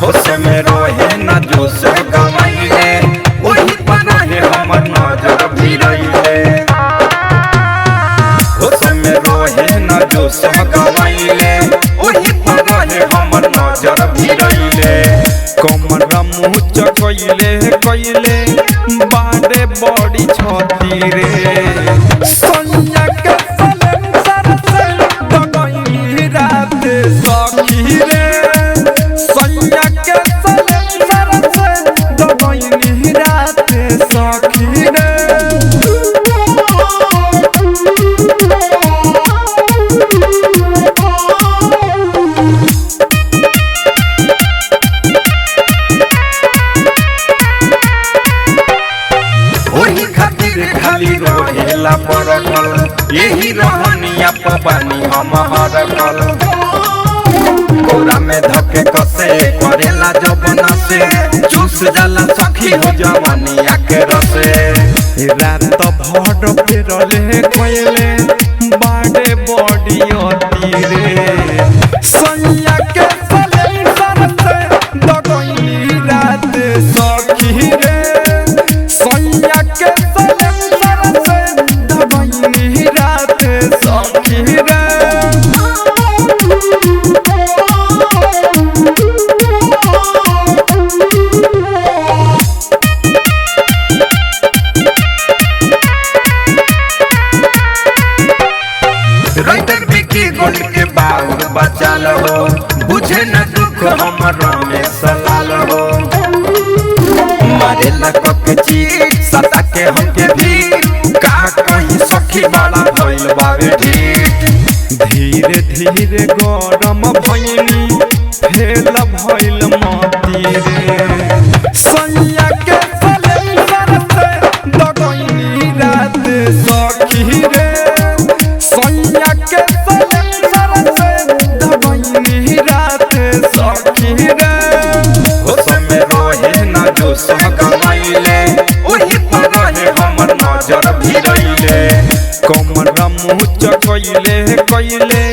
होश में रहे न जोश गवाइले वही पर रहे हमर नजर भिड़ैले होश में रहे न जोश गवाइले वही पर रहे हमर नजर भिड़ैले कमर मुँह चकैले कैले बाड़े बड़ी छती रे सोनिया के सलेंसर से दगई रात सखी रे सोनिया के सलेंसर से दगई रात सखी रे खाली रहेला परकल यही रहनिया पानी हम हरकल कोरा में धके कसे करेला जब नसे चूस जाला सखी हो जवानिया के रसे रात भर पे रले कोयले बाड़े बड़ी अती रे सोनिया के सलेंसर से दगई रात सखी रे सोनिया के गोल के बाउर बचाल हो बुझे न दुख हमरा में सलाल हो मारे लक के चीज सता के हमके भी का कहीं सखी वाला भइल बावे ठीक धीरे धीरे गरम भइनी फेल भइल मती रे सोनिया के सलेंसर से दगई रात सखी रे सोनिया के जोश गवाइले वही पर रहे हमर नजर भिड़ैले कमर मुँह चकैले कैले